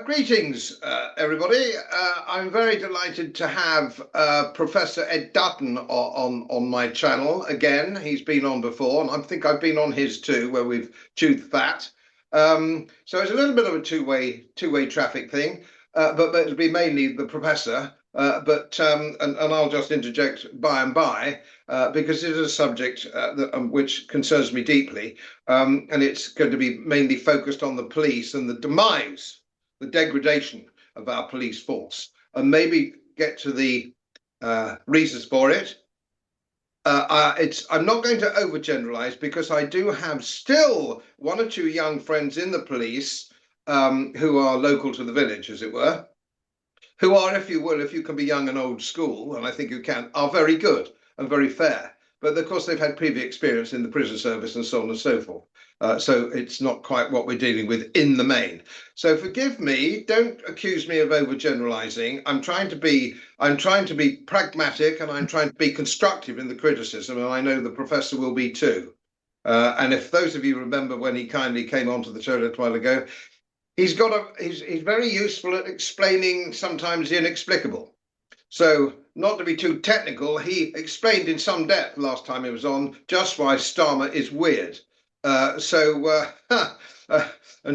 Greetings, everybody. I'm very delighted to have Professor Ed Dutton on my channel again. He's been on before, and I think I've been on his too, where we've chewed the fat. So it's a little bit of a two-way traffic thing, but it'll be mainly the professor. And I'll just interject by and by because it is a subject which concerns me deeply, and it's going to be mainly focused on the police and the demise, the degradation of our police force, and maybe get to the reasons for it. I'm not going to overgeneralize because I do have still one or two young friends in the police who are local to the village, as it were, who are, if you will, if you can be young and old school, and I think you can, are very good and very fair. But of course, they've had previous experience in the prison service and so on and so forth. So it's not quite what we're dealing with in the main. So forgive me, don't accuse me of overgeneralizing. I'm trying to be pragmatic, and I'm trying to be constructive in the criticism, and I know the professor will be too. And if those of you remember when he kindly came onto the show a little while ago, he's very useful at explaining sometimes the inexplicable. So, not to be too technical, he explained in some depth last time he was on just why Starmer is weird. And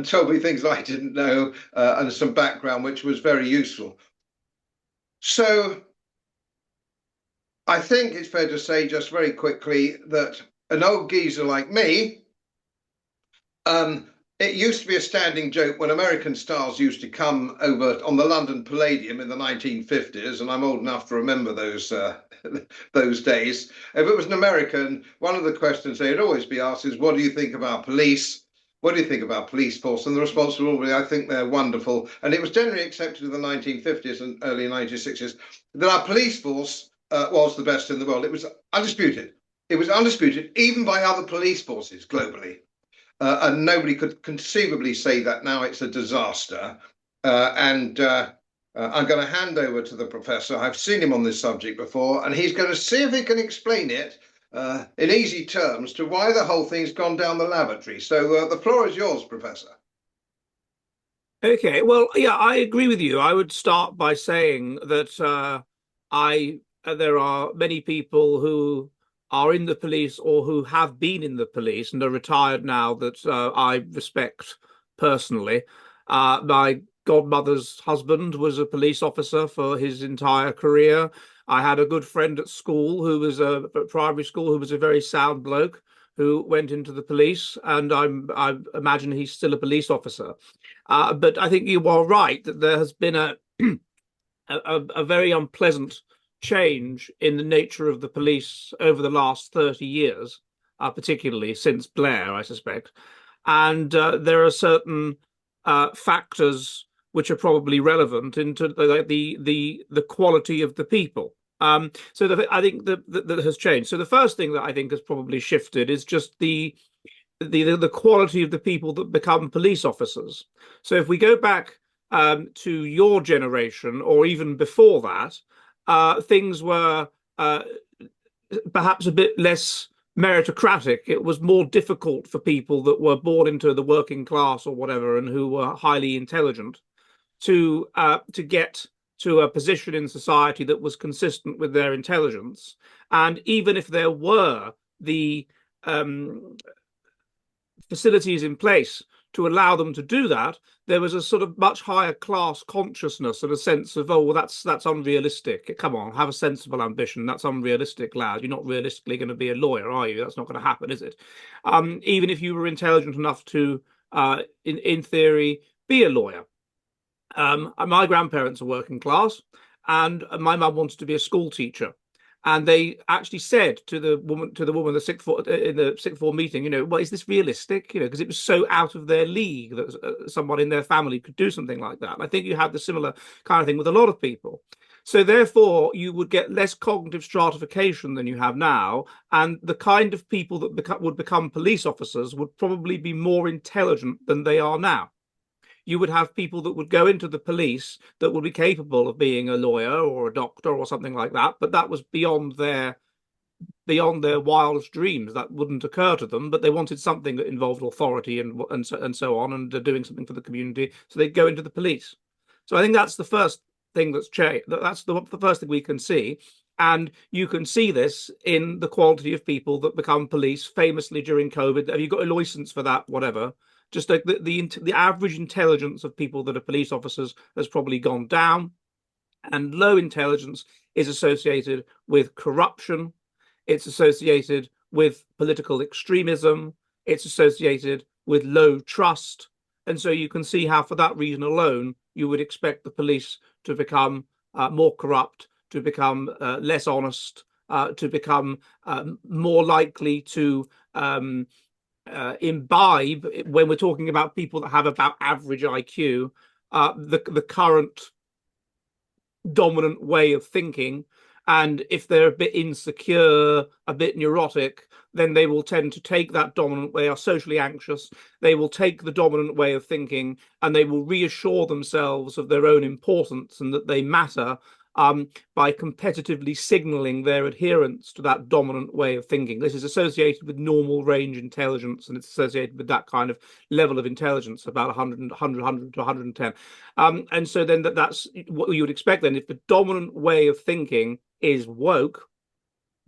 told me things I didn't know and some background, which was very useful. So, I think it's fair to say just very quickly that an old geezer like me, it used to be a standing joke when American stars used to come over on the London Palladium in the 1950s, and I'm old enough to remember those those days. If it was an American, one of the questions they'd always be asked is, "What do you think about police? What do you think about police force?" And the response would always be, "I think they're wonderful." And it was generally accepted in the 1950s and early 1960s that our police force was the best in the world. It was undisputed. It was undisputed, even by other police forces globally. And nobody could conceivably say that now it's a disaster. I'm going to hand over to the professor. I've seen him on this subject before, and he's going to see if he can explain it in easy terms to why the whole thing's gone down the lavatory. So the floor is yours, Professor. Okay, well, yeah, I agree with you. I would start by saying that there are many people who are in the police or who have been in the police and are retired now that I respect personally. My godmother's husband was a police officer for his entire career. I had a good friend at school who was at primary school who was a very sound bloke who went into the police, and I imagine he's still a police officer. But I think you are right that there has been a very unpleasant change in the nature of the police over the last 30 years, particularly since Blair, I suspect. And there are certain factors which are probably relevant into the quality of the people. I think that has changed. So the first thing that I think has probably shifted is just the quality of the people that become police officers. So if we go back to your generation or even before that, things were perhaps a bit less meritocratic. It was more difficult for people that were born into the working class or whatever and who were highly intelligent to get to a position in society that was consistent with their intelligence. And even if there were the facilities in place to allow them to do that, there was a sort of much higher class consciousness and a sense of, oh, well, that's unrealistic. Come on, have a sensible ambition. That's unrealistic, lad. You're not realistically going to be a lawyer, are you? That's not going to happen, is it? Even if you were intelligent enough to, in theory, be a lawyer. My grandparents are working class, and my mum wanted to be a school teacher. And they actually said to the woman, in the sixth form meeting, well, is this realistic? Because it was so out of their league that someone in their family could do something like that. And I think you have the similar kind of thing with a lot of people. So therefore, you would get less cognitive stratification than you have now. And the kind of people that would become police officers would probably be more intelligent than they are now. You would have people that would go into the police that would be capable of being a lawyer or a doctor or something like that, but that was beyond their beyond their wildest dreams. That wouldn't occur to them, but they wanted something that involved authority and so on, and doing something for the community. So they'd go into the police. So I think that's the first thing that's changed. That's the first thing we can see. And you can see this in the quality of people that become police, famously during COVID. Have you got a license for that? Whatever. Just like the average intelligence of people that are police officers has probably gone down, and low intelligence is associated with corruption. It's associated with political extremism. It's associated with low trust. And so you can see how, for that reason alone, you would expect the police to become more corrupt, to become less honest, to become more likely to imbibe, when we're talking about people that have about average IQ, the current dominant way of thinking. And if they're a bit insecure, a bit neurotic, then they will tend to take that dominant way. They are socially anxious. They will take the dominant way of thinking, and they will reassure themselves of their own importance and that they matter, by competitively signaling their adherence to that dominant way of thinking. This is associated with normal range intelligence, and it's associated with that kind of level of intelligence, about 100 to 110. And so then that's what you would expect. Then, if the dominant way of thinking is woke,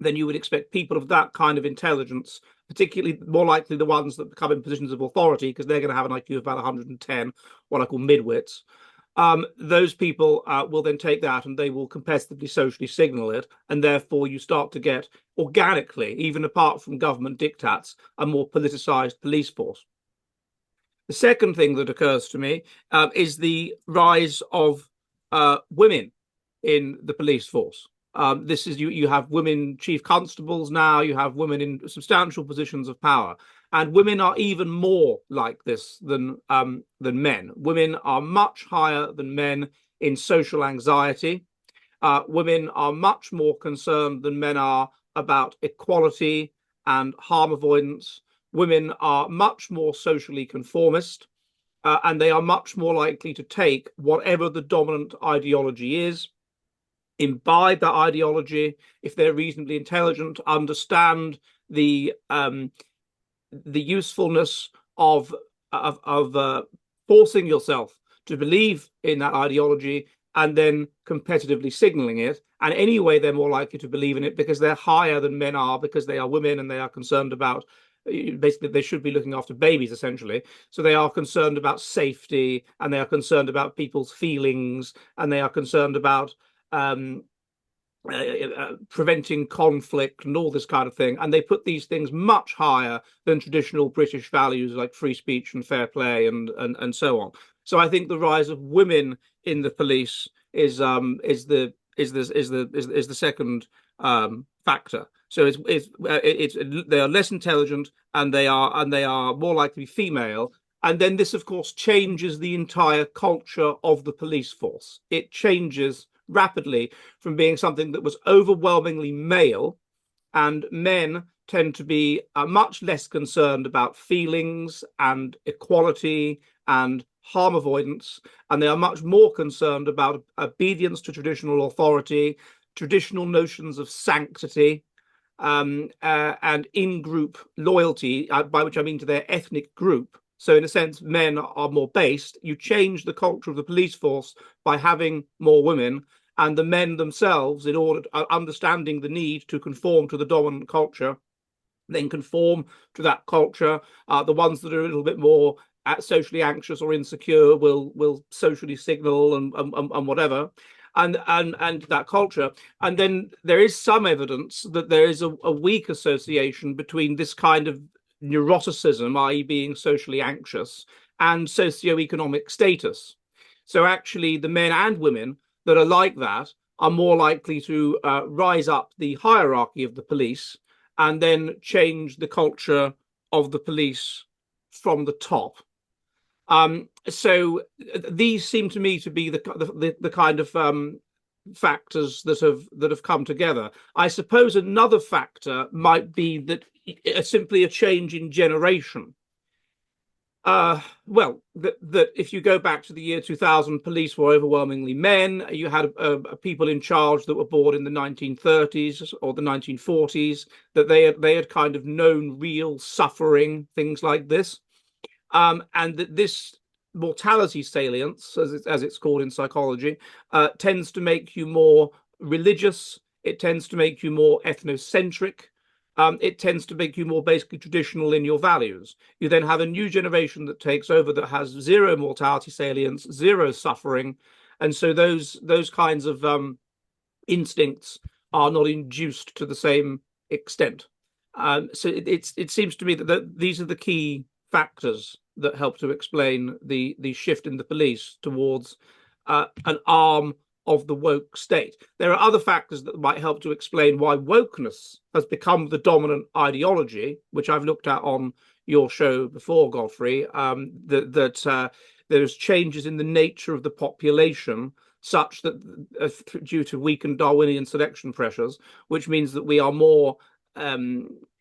then you would expect people of that kind of intelligence, particularly more likely the ones that become in positions of authority, because they're going to have an IQ of about 110, what I call midwits. Those people will then take that and they will competitively socially signal it, and therefore you start to get organically, even apart from government diktats, a more politicized police force. The second thing that occurs to me is the rise of women in the police force. This is you have women chief constables now, you have women in substantial positions of power. And women are even more like this than men. Women are much higher than men in social anxiety. Women are much more concerned than men are about equality and harm avoidance. Women are much more socially conformist, and they are much more likely to take whatever the dominant ideology is, imbibe that ideology, if they're reasonably intelligent, understand the usefulness of forcing yourself to believe in that ideology and then competitively signaling it. And anyway, they're more likely to believe in it because they're higher than men are, because they are women and they are concerned about, basically, they should be looking after babies, essentially. So they are concerned about safety, and they are concerned about people's feelings, and they are concerned about preventing conflict and all this kind of thing. And they put these things much higher than traditional British values like free speech and fair play and so on. So I think the rise of women in the police is the second factor. So they are less intelligent, and they are more likely to be female. And then this, of course, changes the entire culture of the police force. It changes rapidly from being something that was overwhelmingly male, and men tend to be much less concerned about feelings and equality and harm avoidance, and they are much more concerned about obedience to traditional authority, traditional notions of sanctity, and in-group loyalty, by which I mean to their ethnic group. So in a sense, men are more based. You change the culture of the police force by having more women, and the men themselves, in order to understanding the need to conform to the dominant culture, then conform to that culture. The ones that are a little bit more socially anxious or insecure will socially signal and whatever, and that culture. And then there is some evidence that there is a weak association between this kind of neuroticism, i.e. being socially anxious, and socioeconomic status. So actually the men and women that are like that are more likely to rise up the hierarchy of the police and then change the culture of the police from the top. So these seem to me to be the kind of factors that have come together. I suppose another factor might be that simply a change in generation. Well, that if you go back to the year 2000, police were overwhelmingly men. You had people in charge that were born in the 1930s or the 1940s, that they had kind of known real suffering, things like this, and that this mortality salience, as it's called in psychology, tends to make you more religious. It tends to make you more ethnocentric. It tends to make you more basically traditional in your values. You then have a new generation that takes over that has zero mortality salience, zero suffering, and so those kinds of instincts are not induced to the same extent. So it seems to me that these are the key factors that help to explain the shift in the police towards an arm of the woke state. There are other factors that might help to explain why wokeness has become the dominant ideology, which I've looked at on your show before, Godfrey, that there's changes in the nature of the population such that due to weakened Darwinian selection pressures, which means that we are more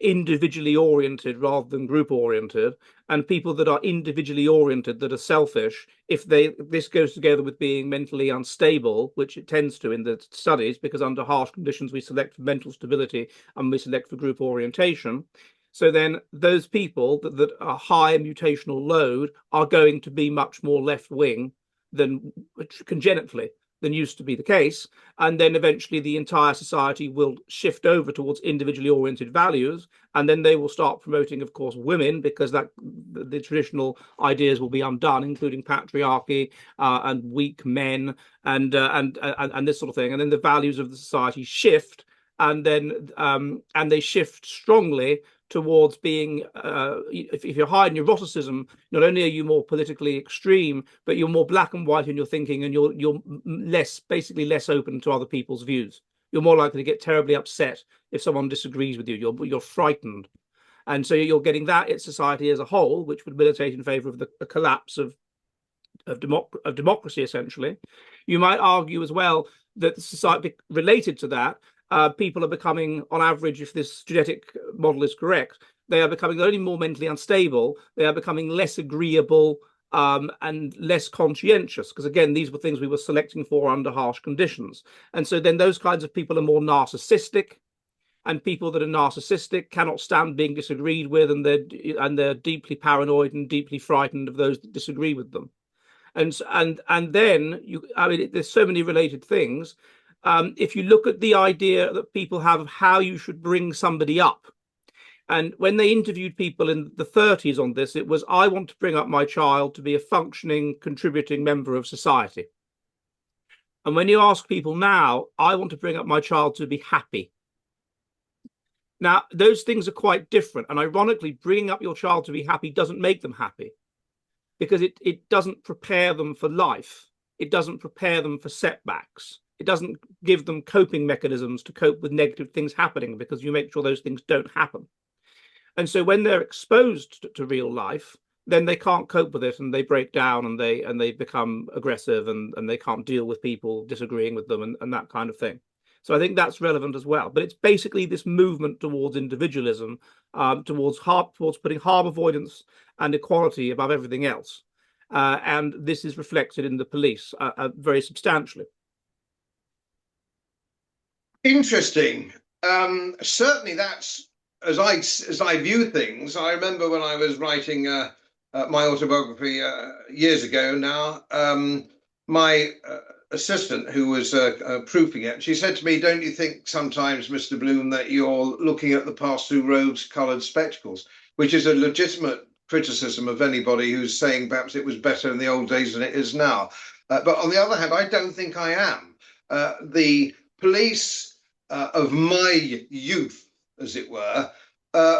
individually oriented rather than group oriented, and people that are individually oriented, that are selfish, if this goes together with being mentally unstable, which it tends to in the studies, because under harsh conditions we select for mental stability and we select for group orientation. So then those people that are high mutational load are going to be much more left wing than congenitally than used to be the case, and then eventually the entire society will shift over towards individually oriented values, and then they will start promoting, of course, women, because that the traditional ideas will be undone, including patriarchy and weak men and this sort of thing, and then the values of the society shift, and then and they shift strongly towards being, if you're high in neuroticism, not only are you more politically extreme, but you're more black and white in your thinking, and you're basically less open to other people's views. You're more likely to get terribly upset if someone disagrees with you. You're frightened, and so you're getting that in society as a whole, which would militate in favor of the collapse of democracy, essentially. You might argue as well that the society related to that, people are becoming, on average, if this genetic model is correct, they are becoming not only more mentally unstable, they are becoming less agreeable and less conscientious, because again, these were things we were selecting for under harsh conditions. And so then those kinds of people are more narcissistic, and people that are narcissistic cannot stand being disagreed with, and they're deeply paranoid and deeply frightened of those that disagree with them. And then I mean, there's so many related things. If you look at the idea that people have of how you should bring somebody up, and when they interviewed people in the 30s on this, it was, I want to bring up my child to be a functioning, contributing member of society. And when you ask people now, I want to bring up my child to be happy. Now, those things are quite different. And ironically, bringing up your child to be happy doesn't make them happy, because it doesn't prepare them for life. It doesn't prepare them for setbacks. It doesn't give them coping mechanisms to cope with negative things happening, because you make sure those things don't happen. And so when they're exposed to real life, then they can't cope with it, and they break down, and they become aggressive, and they can't deal with people disagreeing with them, and that kind of thing. So I think that's relevant as well. But it's basically this movement towards individualism, towards putting harm avoidance and equality above everything else. And this is reflected in the police very substantially. Interesting. Certainly, that's as I view things. I remember when I was writing my autobiography years ago. Now, my assistant, who was proofing it, she said to me, "Don't you think sometimes, Mr. Bloom, that you're looking at the past through rose-coloured spectacles?" Which is a legitimate criticism of anybody who's saying perhaps it was better in the old days than it is now. But on the other hand, I don't think I am. The police of my youth, as it were,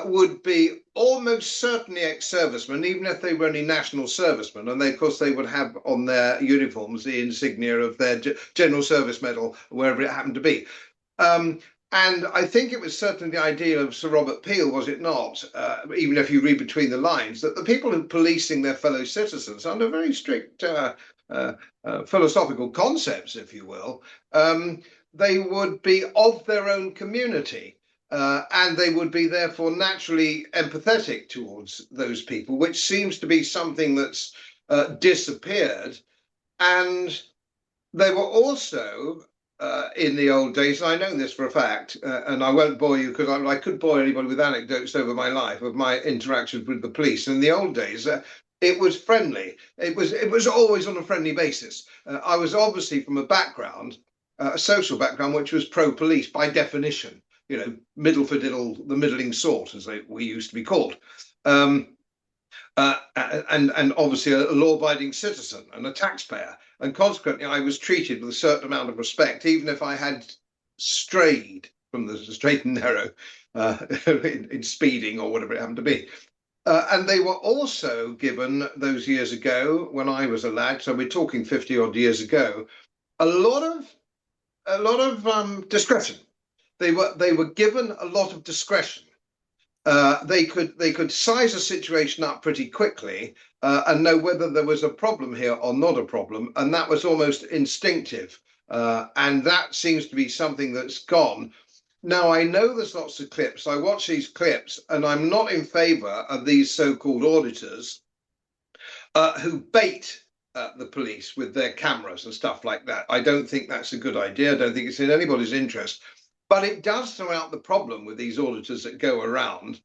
would be almost certainly ex-servicemen, even if they were only national servicemen. And they, of course, they would have on their uniforms the insignia of their General Service Medal, wherever it happened to be. And I think it was certainly the idea of Sir Robert Peel, was it not, even if you read between the lines, that the people who are policing their fellow citizens under very strict philosophical concepts, if you will, they would be of their own community. and they would be therefore naturally empathetic towards those people, which seems to be something that's disappeared. And they were also in the old days, and I know this for a fact, and I won't bore you because I could bore anybody with anecdotes over my life of my interactions with the police. In the old days, it was friendly. It was always on a friendly basis. I was obviously from a background, a social background, which was pro-police by definition. You know, middle for diddle, the middling sort, as we used to be called. And obviously a law-abiding citizen and a taxpayer. And consequently, I was treated with a certain amount of respect, even if I had strayed from the straight and narrow in speeding or whatever it happened to be. And they were also given those years ago when I was a lad, so we're talking 50 odd years ago, a lot of discretion. They were given a lot of discretion. They could size a situation up pretty quickly and know whether there was a problem here or not a problem, and that was almost instinctive. And that seems to be something that's gone. Now, I know there's lots of clips. I watch these clips, and I'm not in favour of these so-called auditors who bait the police with their cameras and stuff like that. I don't think that's a good idea. I don't think it's in anybody's interest. But it does throw out the problem with these auditors that go around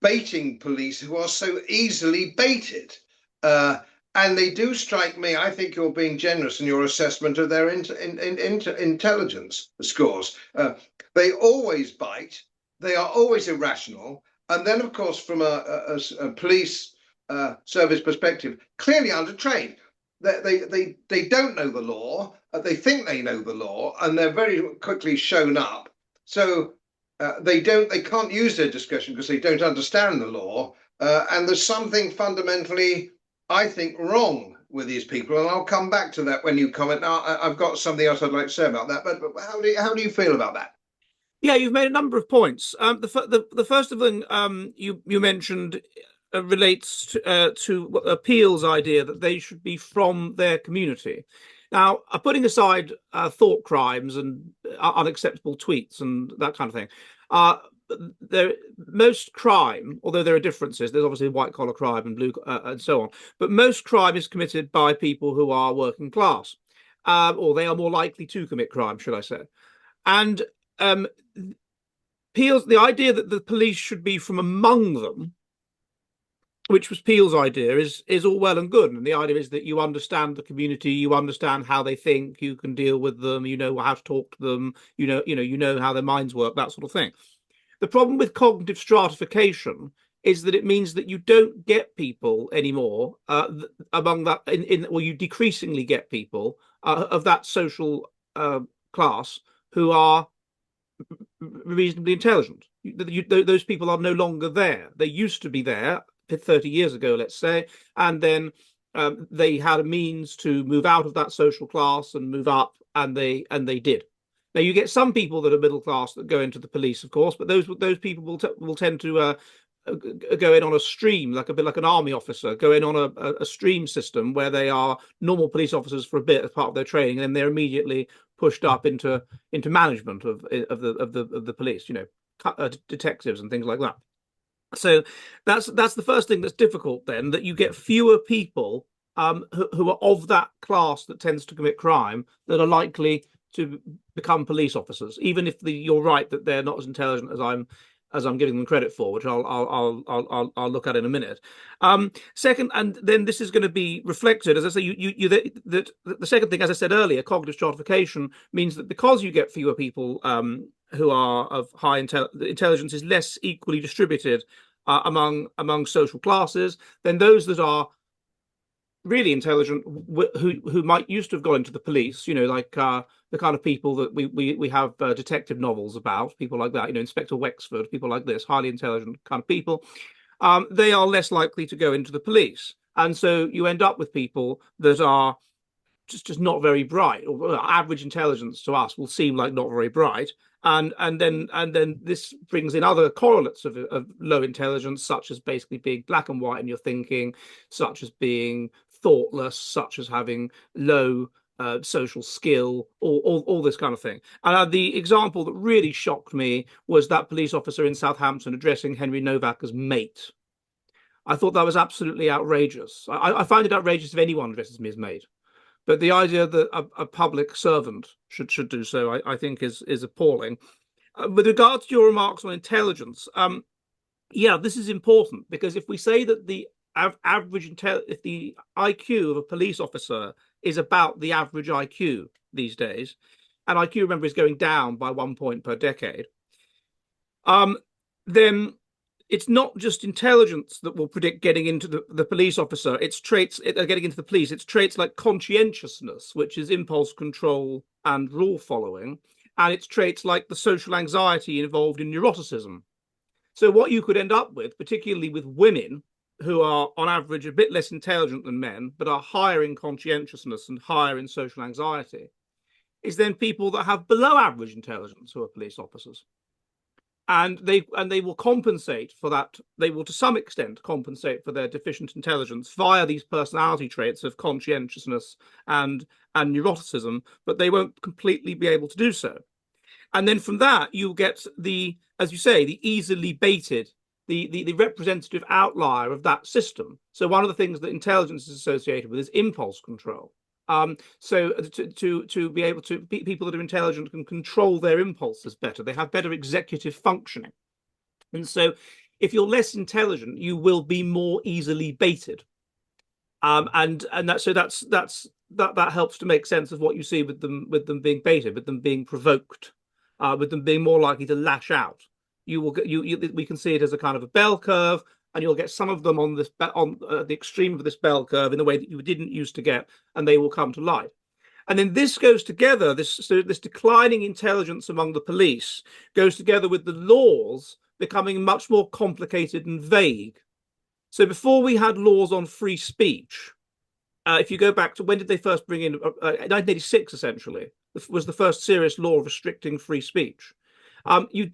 baiting police who are so easily baited. And they do strike me, I think you're being generous in your assessment of their intelligence scores. They always bite. They are always irrational. And then, of course, from a police service perspective, clearly undertrained. They don't know the law. They think they know the law, and they're very quickly shown up. So they can't use their discretion because they don't understand the law. And there's something fundamentally, I think, wrong with these people. And I'll come back to that when you comment. Now, I've got something else I'd like to say about that. But how do you feel about that? Yeah, you've made a number of points. The first of them you mentioned relates to Peel's idea that they should be from their community. Now, putting aside thought crimes and unacceptable tweets and that kind of thing, most crime, although there are differences, there's obviously white collar crime and blue and so on, but most crime is committed by people who are working class, or they are more likely to commit crime, should I say? And the idea that the police should be from among them, which was Peel's idea, is all well and good. And the idea is that you understand the community, you understand how they think, you can deal with them, you know how to talk to them, you know how their minds work, that sort of thing. The problem with cognitive stratification is that it means that you don't get people anymore among that, or you decreasingly get people of that social class who are reasonably intelligent. Those people are no longer there. They used to be there 30 years ago, let's say, and then they had a means to move out of that social class and move up, and they did. Now, you get some people that are middle class that go into the police, of course, but those people will tend to go in on a stream, like a bit like an army officer, go in on a stream system where they are normal police officers for a bit as part of their training, and then they're immediately pushed up into management of the police, detectives and things like that. So that's the first thing that's difficult. Then that you get fewer people who are of that class that tends to commit crime that are likely to become police officers, even if you're right that they're not as intelligent as I'm giving them credit for, which I'll look at in a minute. Second, and then this is going to be reflected, as I say, the second thing, as I said earlier, cognitive stratification means that because you get fewer people who are of high intelligence is less equally distributed among social classes, then those that are really intelligent who might used to have gone into the police, like the kind of people that we have detective novels about, people like that, Inspector Wexford, people like this, highly intelligent kind of people, they are less likely to go into the police. And so you end up with people that are just not very bright, or average intelligence to us will seem like not very bright. And then this brings in other correlates of low intelligence, such as basically being black and white in your thinking, such as being thoughtless, such as having low social skill, all this kind of thing. And the example that really shocked me was that police officer in Southampton addressing Henry Novak as mate. I thought that was absolutely outrageous. I find it outrageous if anyone addresses me as mate. But the idea that a public servant should do so, I think, is appalling. With regard to your remarks on intelligence, yeah, this is important, because if we say that the if the IQ of a police officer is about the average IQ these days, and IQ, remember, is going down by 1 point per decade, then it's not just intelligence that will predict getting into the police officer. It's traits getting into the police. It's traits like conscientiousness, which is impulse control and rule following, and it's traits like the social anxiety involved in neuroticism. So what you could end up with, particularly with women who are on average a bit less intelligent than men, but are higher in conscientiousness and higher in social anxiety, is then people that have below average intelligence who are police officers. And they will compensate for that. They will, to some extent, compensate for their deficient intelligence via these personality traits of conscientiousness and neuroticism, but they won't completely be able to do so. And then from that, you'll get the, as you say, the easily baited, the representative outlier of that system. So one of the things that intelligence is associated with is impulse control. So to be able to, people that are intelligent can control their impulses better. They have better executive functioning. And so if you're less intelligent, you will be more easily baited. And that helps to make sense of what you see with them being baited, with them being provoked, with them being more likely to lash out. We can see it as a kind of a bell curve, and you'll get some of them on the extreme of this bell curve in the way that you didn't used to get, and they will come to light. And then this goes together, this declining intelligence among the police goes together with the laws becoming much more complicated and vague. So before we had laws on free speech, if you go back to when did they first bring in 1986, essentially, was the first serious law restricting free speech. You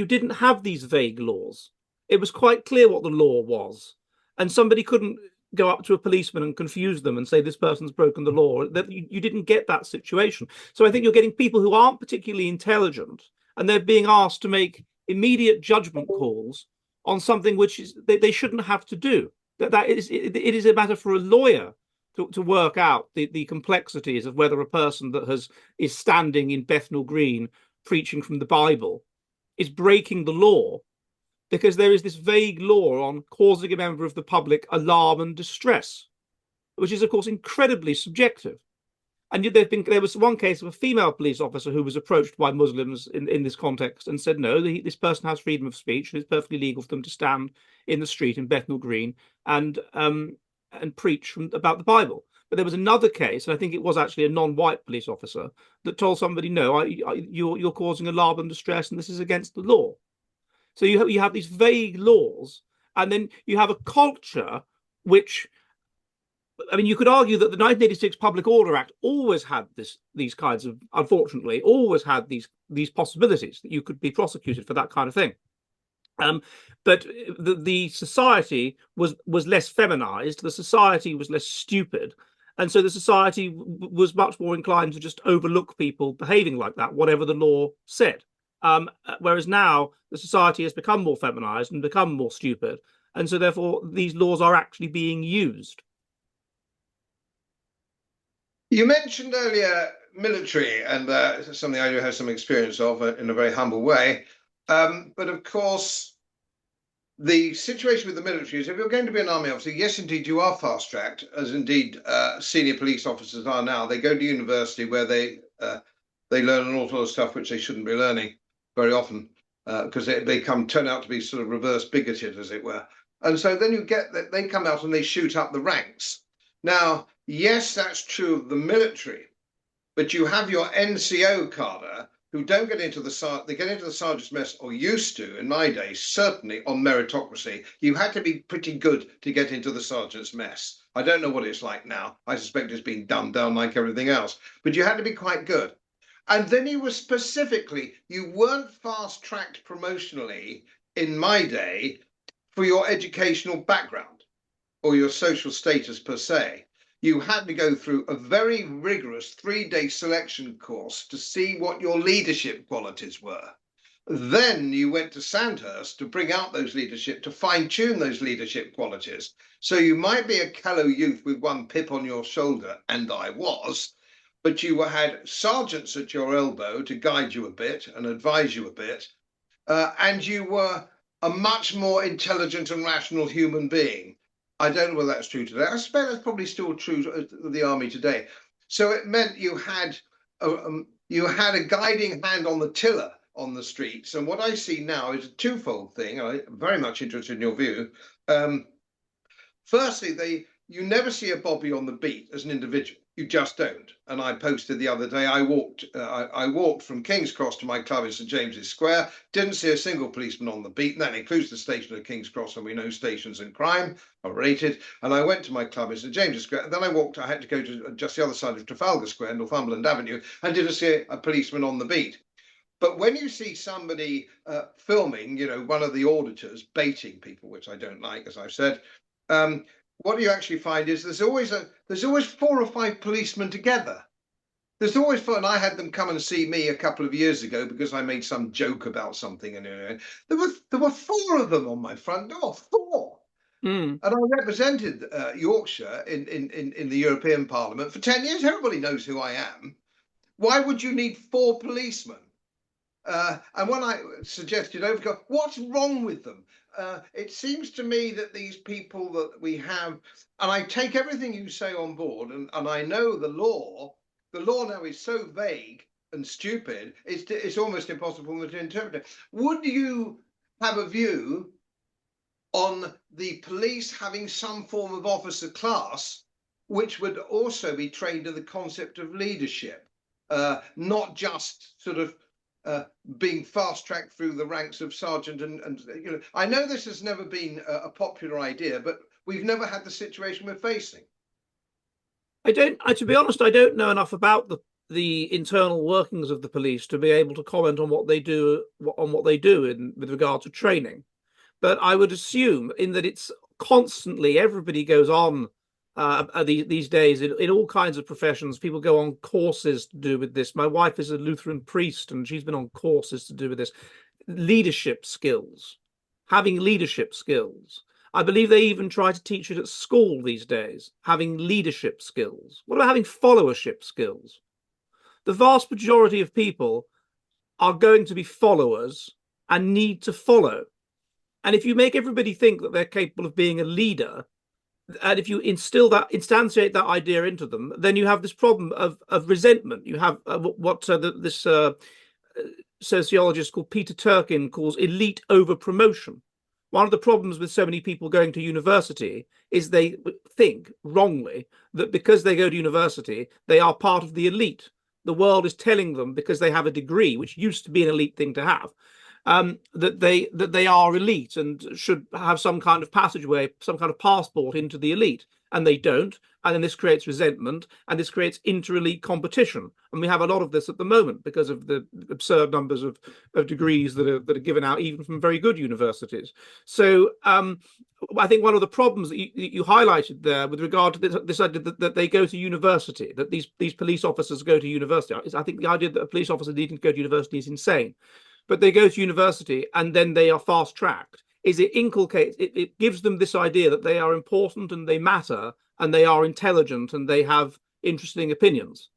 didn't have these vague laws. It was quite clear what the law was, and somebody couldn't go up to a policeman and confuse them and say this person's broken the law. That you didn't get that situation. So I think you're getting people who aren't particularly intelligent, and they're being asked to make immediate judgment calls on something which is they shouldn't have to do. It is a matter for a lawyer to work out the complexities of whether a person that is standing in Bethnal Green preaching from the Bible is breaking the law, because there is this vague law on causing a member of the public alarm and distress, which is, of course, incredibly subjective. And there was one case of a female police officer who was approached by Muslims in this context and said, no, this person has freedom of speech, and it's perfectly legal for them to stand in the street in Bethnal Green and preach about the Bible. But there was another case, and I think it was actually a non-white police officer, that told somebody, no, you're causing alarm and distress, and this is against the law. So you have these vague laws, and then you have a culture which, I mean, you could argue that the 1986 Public Order Act always had these kinds of, unfortunately, always had these possibilities that you could be prosecuted for that kind of thing. But the society was less feminized, the society was less stupid, and so the society was much more inclined to just overlook people behaving like that, whatever the law said. Whereas now the society has become more feminized and become more stupid, and so therefore these laws are actually being used. You mentioned earlier military, and something I do have some experience of in a very humble way. But of course, the situation with the military is if you're going to be an army officer, yes, indeed, you are fast-tracked, as indeed senior police officers are now. They go to university where they learn an awful lot of stuff which they shouldn't be learning very often, because they turn out to be sort of reverse bigoted, as it were. And so then you get that they come out and they shoot up the ranks. Now, yes, that's true of the military, but you have your NCO cadre who don't get into they get into the sergeant's mess, or used to, in my day, certainly on meritocracy. You had to be pretty good to get into the sergeant's mess. I don't know what it's like now. I suspect it's been dumbed down like everything else, but you had to be quite good. And then you weren't fast-tracked promotionally in my day for your educational background or your social status per se. you had to go through a very rigorous 3-day selection course to see what your leadership qualities were. Then you went to Sandhurst to bring out those leadership, to fine tune those leadership qualities. So you might be a callow youth with one pip on your shoulder, and I was, but you had sergeants at your elbow to guide you a bit and advise you a bit. And you were a much more intelligent and rational human being. I don't know whether that's true today. I suspect that's probably still true of the army today. So it meant you had a guiding hand on the tiller on the streets. And what I see now is a twofold thing. I'm very much interested in your view. Firstly, you never see a Bobby on the beat as an individual. You just don't. And I posted the other day, I walked from King's Cross to my club in St James's Square, didn't see a single policeman on the beat, and that includes the station at King's Cross, and we know stations and crime are rated. And I went to my club in St James's Square, and then I had to go to just the other side of Trafalgar Square, Northumberland Avenue, and didn't see a policeman on the beat. But when you see somebody filming, one of the auditors baiting people, which I don't like, as I've said, what you actually find is there's always 4 or 5 policemen together. There's always fun. And I had them come and see me a couple of years ago because I made some joke about something, and there were 4 of them on my front door, 4. And I represented Yorkshire in the European Parliament for 10 years. Everybody knows who I am. Why would you need 4 policemen? And when I suggested overkill, what's wrong with them? It seems to me that these people that we have, and I take everything you say on board, and I know the law now is so vague and stupid, it's almost impossible to interpret it. Would you have a view on the police having some form of officer class, which would also be trained in the concept of leadership, not just sort of being fast-tracked through the ranks of sergeant and I know this has never been a popular idea, but we've never had the situation we're facing. To be honest, I don't know enough about the internal workings of the police to be able to comment on what they do with regard to training. But I would assume in that it's constantly, everybody goes on these days in all kinds of professions. People go on courses to do with this. My wife is a Lutheran priest, and she's been on courses to do with this. Leadership skills, having leadership skills. I believe they even try to teach it at school these days, having leadership skills. What about having followership skills? The vast majority of people are going to be followers and need to follow. And if you make everybody think that they're capable of being a leader, and if you instantiate that idea into them, then you have this problem of resentment. You have this sociologist called Peter Turkin calls elite over promotion. One of the problems with so many people going to university is they think wrongly that because they go to university, they are part of the elite. The world is telling them, because they have a degree, which used to be an elite thing to have, that they are elite and should have some kind of passageway, some kind of passport into the elite, and they don't. And then this creates resentment, and this creates inter-elite competition. And we have a lot of this at the moment because of the absurd numbers of degrees that are given out, even from very good universities. So I think one of the problems that you highlighted there with regard to this idea that they go to university, that these police officers go to university, I think the idea that a police officer needing to go to university is insane. But they go to university and then they are fast-tracked. It gives them this idea that they are important and they matter and they are intelligent and they have interesting opinions,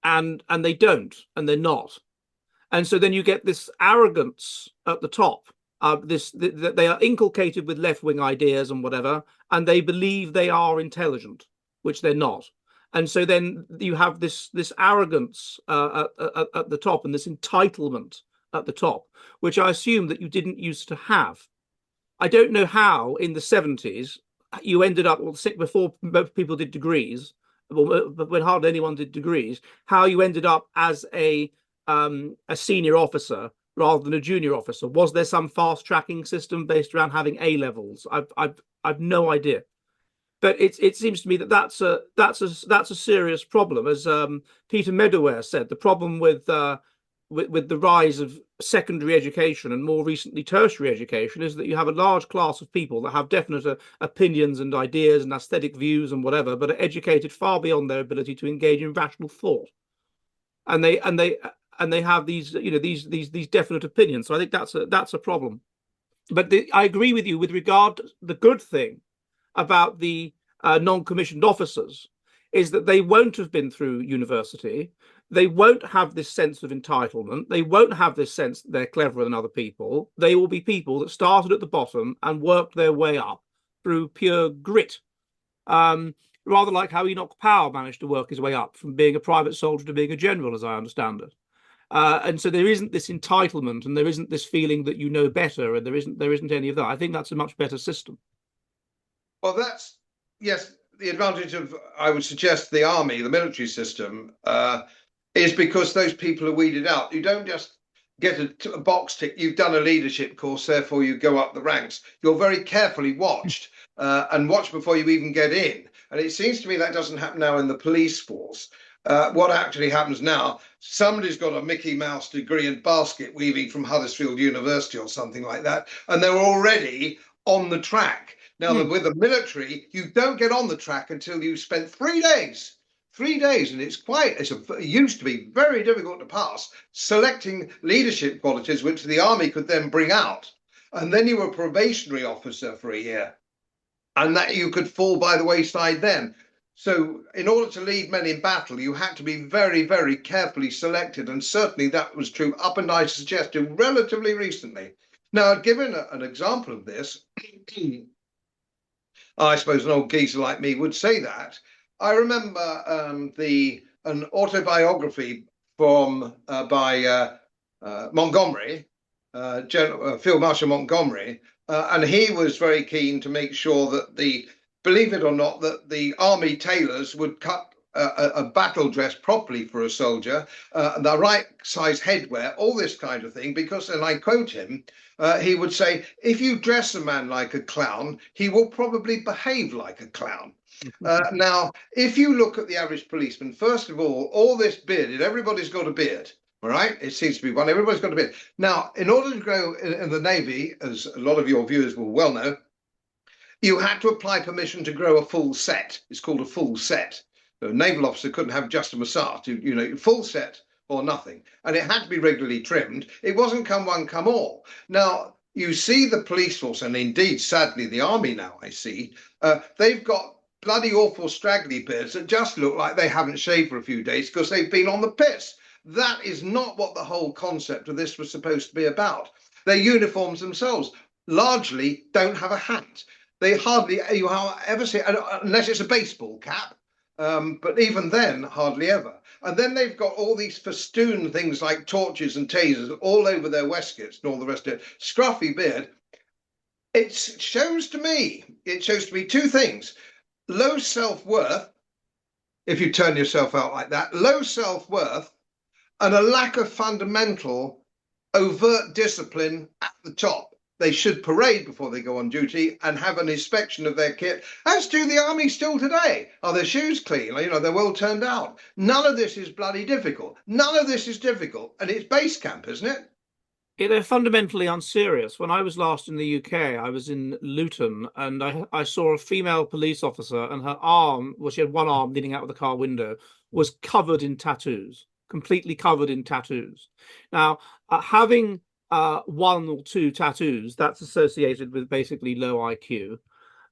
and they don't, and they're not. And so then you get this arrogance at the top, that they are inculcated with left-wing ideas and whatever, and they believe they are intelligent, which they're not. And so then you have this arrogance at the top, and this entitlement at the top, which I assume that you didn't used to have. I don't know how in the 70s you ended up, before most people did degrees, when hardly anyone did degrees, how you ended up as a senior officer rather than a junior officer. Was there some fast tracking system based around having A levels? I've no idea. But it seems to me that that's a serious problem, as Peter Medawar said. The problem with with the rise of secondary education and more recently tertiary education is that you have a large class of people that have definite opinions and ideas and aesthetic views and whatever, but are educated far beyond their ability to engage in rational thought. And they have these, these definite opinions. So I think that's a problem. But I agree with you with regard to the good thing about the non-commissioned officers is that they won't have been through university. They won't have this sense of entitlement. They won't have this sense that they're cleverer than other people. They will be people that started at the bottom and worked their way up through pure grit. Rather like how Enoch Powell managed to work his way up from being a private soldier to being a general, as I understand it. And so there isn't this entitlement, and there isn't this feeling that you know better, and there isn't any of that. I think that's a much better system. Well, that's, yes, the advantage of, I would suggest, the army, the military system, is because those people are weeded out. You don't just get a box tick. You've done a leadership course, therefore you go up the ranks. You're very carefully watched and watched before you even get in. And it seems to me that doesn't happen now in the police force. What actually happens now, somebody's got a Mickey Mouse degree in basket weaving from Huddersfield University or something like that, and they're already on the track. Now, with the military, you don't get on the track until you've spent 3 days. 3 days, and it used to be very difficult to pass, selecting leadership qualities which the army could then bring out. And then you were a probationary officer for a year, and that you could fall by the wayside then. So in order to lead men in battle, you had to be very, very carefully selected. And certainly that was true up and I suggest to relatively recently. Now, given an example of this, I suppose an old geezer like me would say that. I remember an autobiography by Montgomery, Field Marshal Montgomery, and he was very keen to make sure that believe it or not, that the army tailors would cut a battle dress properly for a soldier, the right size headwear, all this kind of thing, because, and I quote him, he would say, if you dress a man like a clown, he will probably behave like a clown. Now, if you look at the average policeman, first of all this bearded, everybody's got a beard. All right, it seems to be one. Everybody's got a beard. Now, in order to go in the Navy, as a lot of your viewers will well know, you had to apply permission to grow a full set. It's called a full set. A naval officer couldn't have just a moustache, full set or nothing. And it had to be regularly trimmed. It wasn't come one, come all. Now, you see the police force, and indeed, sadly, the army now, I see, they've got bloody awful straggly beards that just look like they haven't shaved for a few days because they've been on the piss. That is not what the whole concept of this was supposed to be about. Their uniforms themselves largely don't have a hat. They hardly you ever see, unless it's a baseball cap, but even then, hardly ever. And then they've got all these festoon things like torches and tasers all over their waistcoats and all the rest of it. Scruffy beard. It shows to me two things. Low self-worth, if you turn yourself out like that, low self-worth, and a lack of fundamental overt discipline at the top. They should parade before they go on duty and have an inspection of their kit, as do the army still today. Are their shoes clean? They're well turned out. None of this is bloody difficult. None of this is difficult. And it's base camp, isn't it? Yeah, they're fundamentally unserious. When I was last in the UK, I was in Luton, and I saw a female police officer, and her arm, well, she had one arm leaning out of the car window, was covered in tattoos, completely covered in tattoos. Now, having one or two tattoos, that's associated with basically low IQ.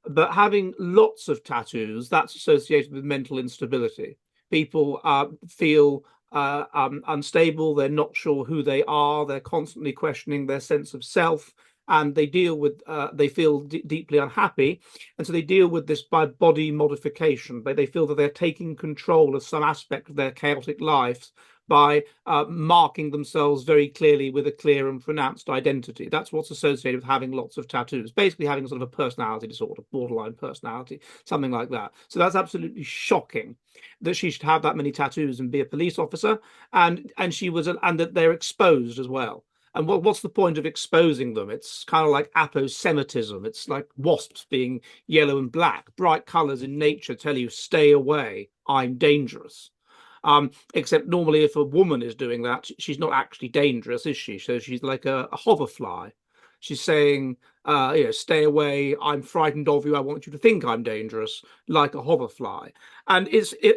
But having lots of tattoos, that's associated with mental instability. People feel unstable, they're not sure who they are, they're constantly questioning their sense of self, and they deal with, they feel deeply unhappy. And so they deal with this by body modification. They feel that they're taking control of some aspect of their chaotic lives by marking themselves very clearly with a clear and pronounced identity. That's what's associated with having lots of tattoos, basically having sort of a personality disorder, borderline personality, something like that. So that's absolutely shocking that she should have that many tattoos and be a police officer, and she was, and that they're exposed as well. And what's the point of exposing them? It's kind of like aposematism. It's like wasps being yellow and black. Bright colors in nature tell you, stay away, I'm dangerous. Except normally if a woman is doing that, she's not actually dangerous, is she? So she's like a hoverfly. She's saying, stay away. I'm frightened of you. I want you to think I'm dangerous, like a hoverfly. And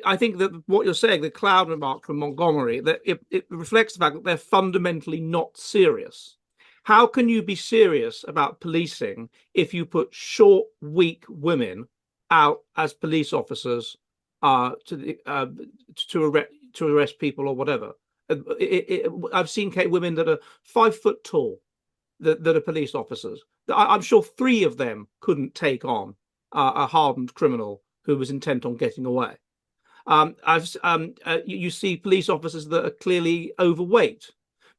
I think that what you're saying, the cloud remark from Montgomery, that it reflects the fact that they're fundamentally not serious. How can you be serious about policing if you put short, weak women out as police officers to arrest people or whatever? I've seen women that are 5 foot tall that are police officers. I'm sure 3 of them couldn't take on a hardened criminal who was intent on getting away. You see police officers that are clearly overweight.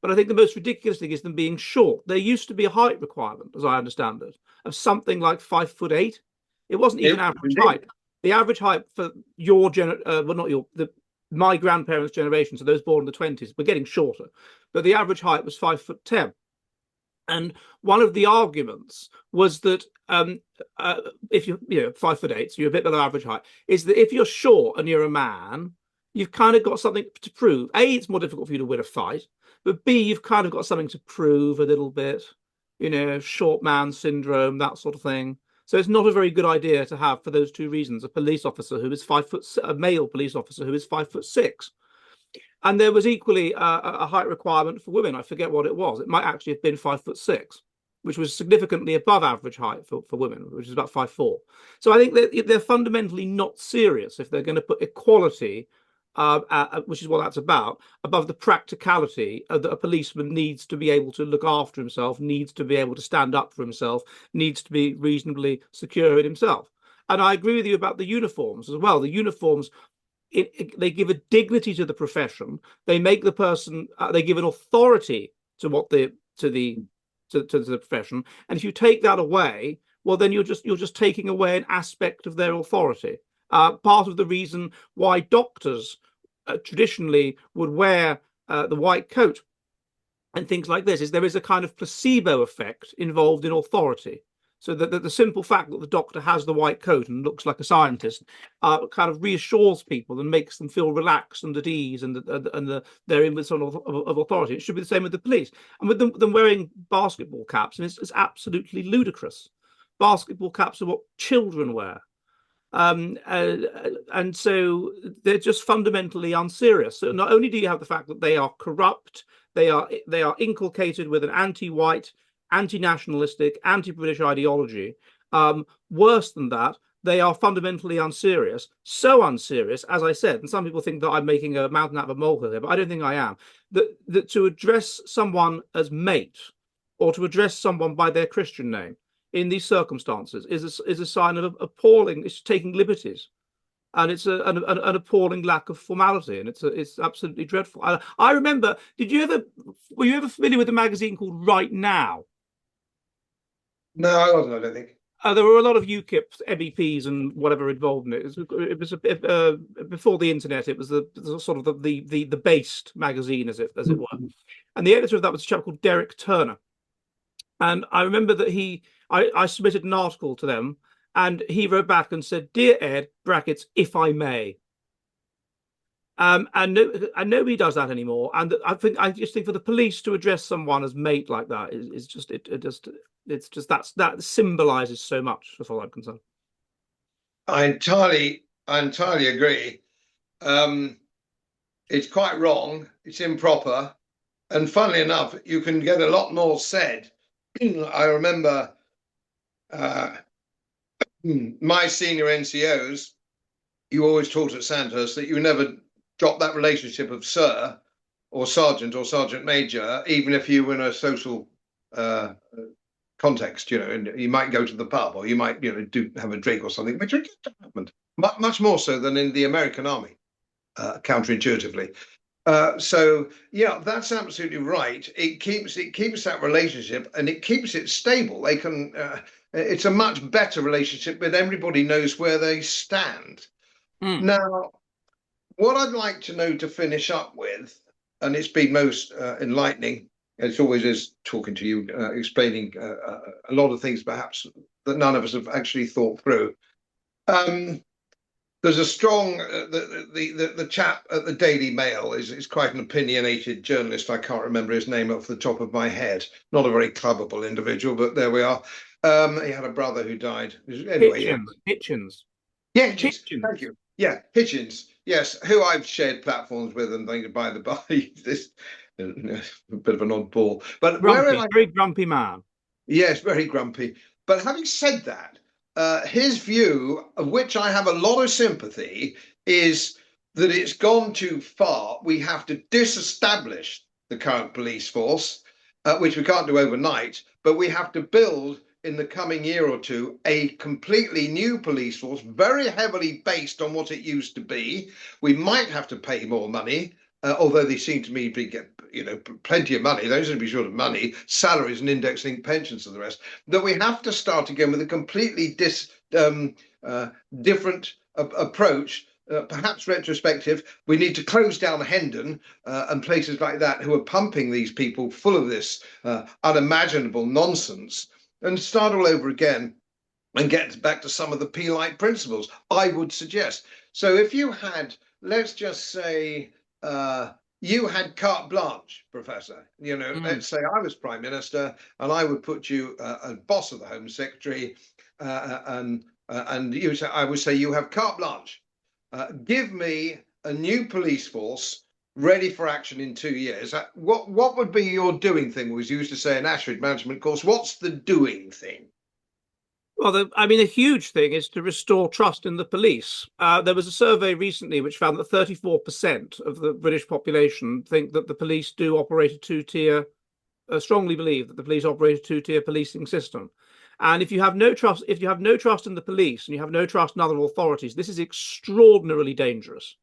But I think the most ridiculous thing is them being short. There used to be a height requirement, as I understand it, of something like 5'8". It wasn't even average height. The average height for my grandparents' generation, so those born in the 20s, were getting shorter. But the average height was 5'10". And one of the arguments was that if you're 5'8", so you're a bit below average height, is that if you're short and you're a man, you've kind of got something to prove. A, it's more difficult for you to win a fight, but B, you've kind of got something to prove a little bit, short man syndrome, that sort of thing. So it's not a very good idea to have, for those 2 reasons, a police officer who is a male police officer who is 5'6". And there was equally a height requirement for women. I forget what it was. It might actually have been 5'6", which was significantly above average height for women, which is about 5'4". So I think they're fundamentally not serious if they're going to put equality, which is what that's about, above the practicality that a policeman needs to be able to look after himself, needs to be able to stand up for himself, needs to be reasonably secure in himself. And I agree with you about the uniforms as well. The uniforms, they give a dignity to the profession. They make the person. They give an authority to the profession. And if you take that away, well, then you're just taking away an aspect of their authority. Part of the reason why doctors traditionally would wear the white coat and things like this is there is a kind of placebo effect involved in authority. So that the simple fact that the doctor has the white coat and looks like a scientist kind of reassures people and makes them feel relaxed and at ease, and they're in with some of authority. It should be the same with the police. And with them wearing basketball caps, and it's absolutely ludicrous. Basketball caps are what children wear. And so they're just fundamentally unserious. So not only do you have the fact that they are corrupt, they are inculcated with an anti-white, anti-nationalistic, anti-British ideology. Worse than that, they are fundamentally unserious. So unserious, as I said, and some people think that I'm making a mountain out of a molehill here, but I don't think I am. That to address someone as mate, or to address someone by their Christian name in these circumstances is a sign of appalling. It's taking liberties, and it's an appalling lack of formality, and it's absolutely dreadful. I remember. Were you ever familiar with a magazine called Right Now? No, I wasn't. I don't think. There were a lot of UKIP MEPs and whatever involved in it. It was before the internet. It was the sort of the based magazine, as it were. And the editor of that was a chap called Derek Turner. And I remember that I submitted an article to them, and he wrote back and said, "Dear Ed, brackets, if I may." And nobody does that anymore. And I just think for the police to address someone as mate like that is just that symbolizes so much, as far as I'm concerned. I entirely agree. It's quite wrong. It's improper, and funnily enough, you can get a lot more said. I remember my senior NCOs. You always taught at Sandhurst that you never drop that relationship of sir or sergeant major, even if you were in a social context. And you might go to the pub, or you might do have a drink or something, which happened much more so than in the American Army, counterintuitively. So yeah, that's absolutely right. It keeps that relationship, and it keeps it stable. They can. It's a much better relationship, but everybody knows where they stand. Now, what I'd like to know to finish up with, and it's been most enlightening, as always is talking to you, explaining a lot of things perhaps that none of us have actually thought through. there's a strong the chap at the Daily Mail is quite an opinionated journalist. I can't remember his name off the top of my head. Not a very clubbable individual, but there we are. He had a brother who died. Anyway, yeah. Hitchens. Yeah, Hitchens. Thank Hitchens. you. Yeah, Hitchens. Yes, who I've shared platforms with and things by the by. This a bit of an oddball, but where Grumpy, I very grumpy man. yes, very grumpy. But having said that, his view, of which I have a lot of sympathy, is that it's gone too far. We have to disestablish the current police force, which we can't do overnight, but we have to build in the coming year or two a completely new police force, very heavily based on what it used to be. We might have to pay more money, although they seem to me to get plenty of money. Those would be short of money, salaries and index-linked pensions and the rest. That we have to start again with a completely different approach. Perhaps retrospective, we need to close down Hendon and places like that who are pumping these people full of this unimaginable nonsense and start all over again and get back to some of the P-like principles, I would suggest. So if you had, let's just say, you had carte blanche, Professor. Let's say I was Prime Minister and I would put you as boss of the Home Secretary, and I would say you have carte blanche. Give me a new police force ready for action in 2 years. What would be your doing thing? Was used to say in Ashford management course. What's the doing thing? Well, a huge thing is to restore trust in the police. There was a survey recently which found that 34% of the British population think that the police do operate a two-tier, strongly believe that the police operate a two-tier policing system. And if you have no trust, in the police and you have no trust in other authorities, this is extraordinarily dangerous.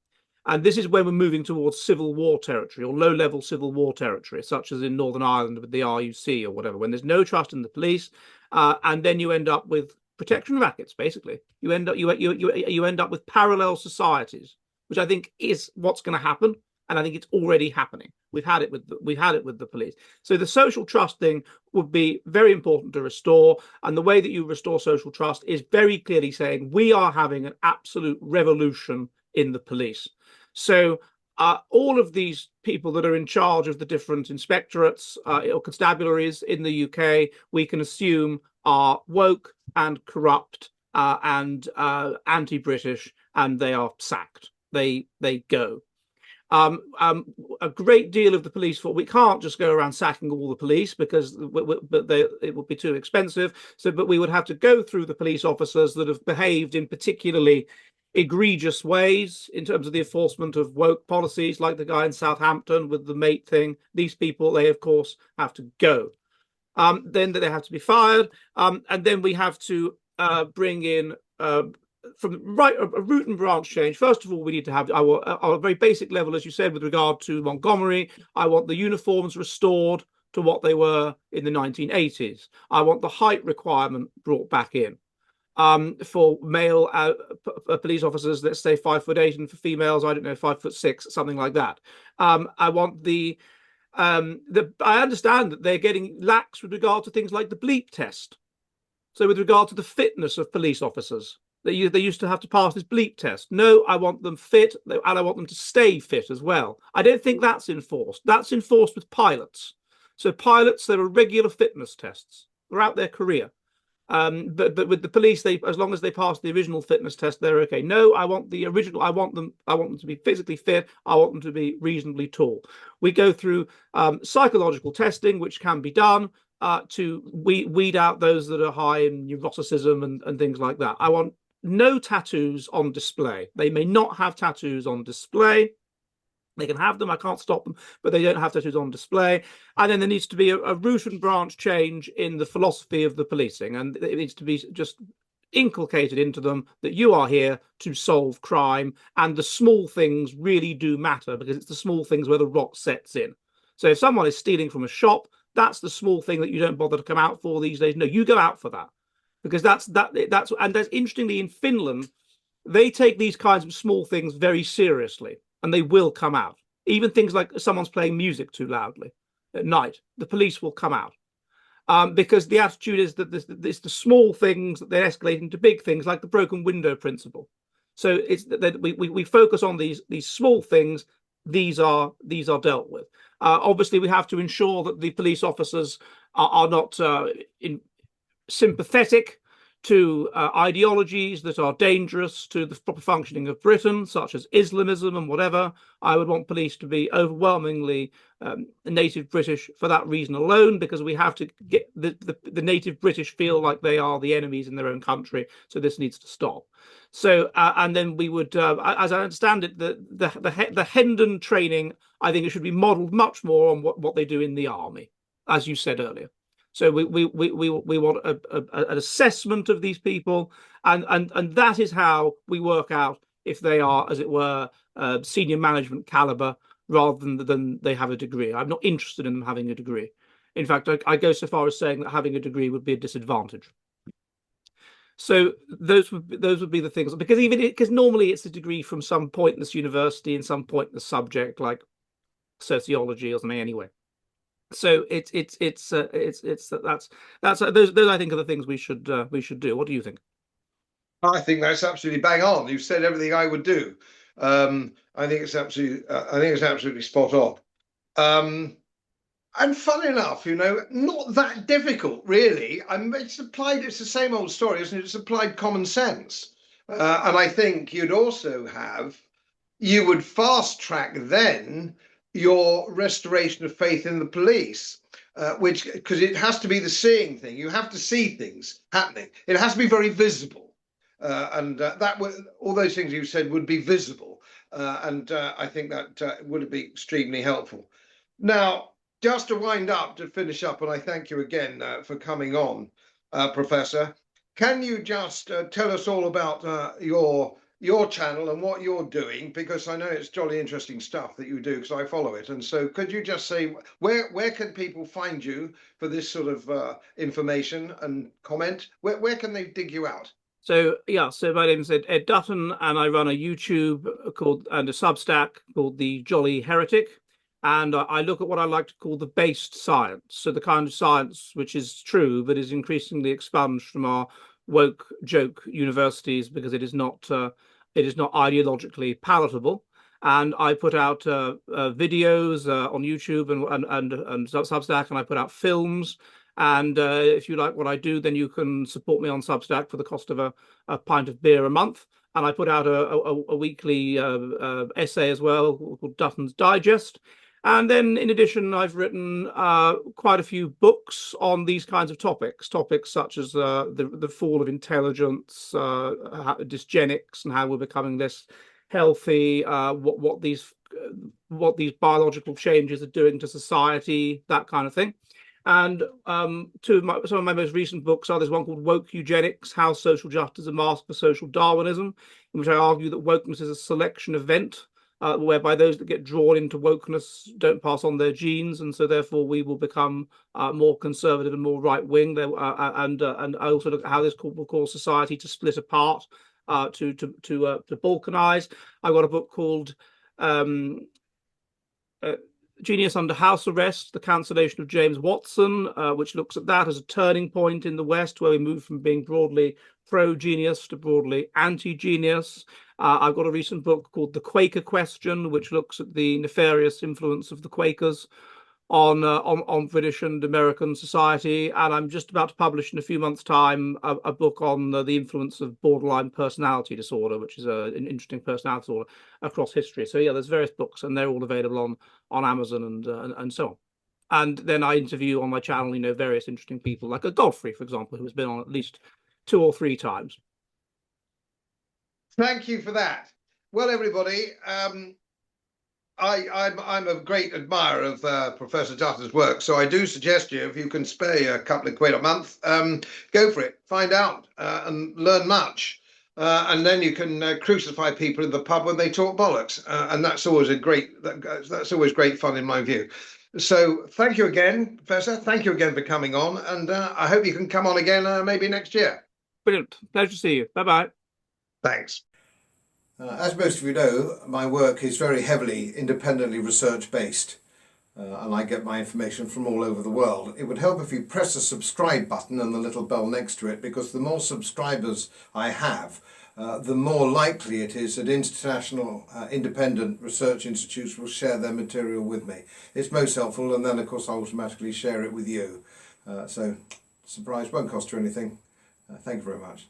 And this is when we're moving towards civil war territory or low-level civil war territory, such as in Northern Ireland with the RUC or whatever, when there's no trust in the police, and then you end up with protection rackets, basically. You end up with parallel societies, which I think is what's going to happen, and I think it's already happening. We've had it with the police. So the social trust thing would be very important to restore, and the way that you restore social trust is very clearly saying we are having an absolute revolution in the police. So all of these people that are in charge of the different inspectorates or constabularies in the UK, we can assume are woke and corrupt and anti-British, and they are sacked. They go. A great deal of the police force, we can't just go around sacking all the police because it would be too expensive. But we would have to go through the police officers that have behaved in particularly egregious ways in terms of the enforcement of woke policies, like the guy in Southampton with the mate thing. These people, they of course have to go. Then they have to be fired, and then we have to bring in from a root and branch change. First of all, we need to have our very basic level, as you said, with regard to Montgomery. I want the uniforms restored to what they were in the 1980s. I want the height requirement brought back in. For male police officers, let's say 5'8", and for females, I don't know, 5'6", something like that. I want I understand that they're getting lax with regard to things like the bleep test. So with regard to the fitness of police officers, they used to have to pass this bleep test. No, I want them fit, and I want them to stay fit as well. I don't think that's enforced. That's enforced with pilots. So pilots, there are regular fitness tests throughout their career. But with the police, as long as they pass the original fitness test, they're okay. No, I want the original. I want them to be physically fit. I want them to be reasonably tall. We go through psychological testing, which can be done to weed out those that are high in neuroticism and things like that. I want no tattoos on display. They may not have tattoos on display. They can have them, I can't stop them, but they don't have tattoos on display. And then there needs to be a root and branch change in the philosophy of the policing. And it needs to be just inculcated into them that you are here to solve crime. And the small things really do matter, because it's the small things where the rot sets in. So if someone is stealing from a shop, that's the small thing that you don't bother to come out for these days. No, you go out for that. Because that's interestingly, in Finland, they take these kinds of small things very seriously. And they will come out. Even things like someone's playing music too loudly at night, the police will come out. Because the attitude is that it's the small things that they're escalating to big things, like the broken window principle. So it's that we focus on these small things. These are dealt with. Obviously, we have to ensure that the police officers are not sympathetic to ideologies that are dangerous to the proper functioning of Britain, such as Islamism and whatever. I would want police to be overwhelmingly native British for that reason alone, because we have to get the native British feel like they are the enemies in their own country. So this needs to stop. So and then we would, as I understand it, the Hendon training, I think it should be modelled much more on what they do in the army, as you said earlier. So we want an assessment of these people, and that is how we work out if they are, as it were, senior management caliber, rather than they have a degree. I'm not interested in them having a degree. In fact, I go so far as saying that having a degree would be a disadvantage. So those would be the things, because normally it's a degree from some pointless university in some pointless subject like sociology or something anyway. So that's those I think are the things we should do. What do you think? I think that's absolutely bang on. You've said everything I would do. I think it's absolutely spot on. And fun enough, not that difficult, really. It's the same old story, isn't it? It's applied common sense. And I think you would fast track then your restoration of faith in the police, because it has to be the seeing thing. You have to see things happening. It has to be very visible. And all those things you said would be visible. And I think that would be extremely helpful. Now, just to wind up, to finish up, and I thank you again for coming on, Professor. Can you just tell us all about your channel and what you're doing? Because I know it's jolly interesting stuff that you do, because I follow it. And so could you just say, where can people find you for this sort of information and comment? Where can they dig you out? So yeah, so my name is Ed Dutton, and I run a YouTube and a Substack called The Jolly Heretic. And I look at what I like to call the based science. So the kind of science which is true, but is increasingly expunged from our woke joke universities because it is not ideologically palatable. And I put out videos on YouTube and Substack, and I put out films. And if you like what I do, then you can support me on Substack for the cost of a pint of beer a month. And I put out a weekly essay as well called Dutton's Digest. And then, in addition, I've written quite a few books on these kinds of topics such as the fall of intelligence, dysgenics, and how we're becoming less healthy, what these biological changes are doing to society, that kind of thing. And some of my most recent books are, there's one called Woke Eugenics, How Social Justice is a Mask for Social Darwinism, in which I argue that wokeness is a selection event, whereby those that get drawn into wokeness don't pass on their genes, and so therefore we will become more conservative and more right-wing. And I also look at how this will cause society to split apart, to balkanize. I've got a book called Genius Under House Arrest, the cancellation of James Watson, which looks at that as a turning point in the West, where we move from being broadly pro-genius to broadly anti-genius. I've got a recent book called The Quaker Question, which looks at the nefarious influence of the Quakers on British and American society. And I'm just about to publish in a few months' time a book on the influence of borderline personality disorder, which is an interesting personality disorder across history. So yeah, there's various books, and they're all available on Amazon and so on. And then I interview on my channel, various interesting people, like a Godfrey, for example, who has been on at least 2 or 3 times. Thank you for that. Well, everybody, I'm a great admirer of Professor Dutton's work, so I do suggest if you can spare you a couple of quid a month, go for it, find out and learn much. And then you can crucify people in the pub when they talk bollocks, and that's always that's always great fun in my view. So thank you again, Professor. Thank you again for coming on, and I hope you can come on again maybe next year. Brilliant. Pleasure to see you. Bye-bye. Thanks. As most of you know, my work is very heavily independently research-based, and I get my information from all over the world. It would help if you press the subscribe button and the little bell next to it, because the more subscribers I have, the more likely it is that international independent research institutes will share their material with me. It's most helpful, and then of course I'll automatically share it with you. So surprise, won't cost you anything. Thank you very much.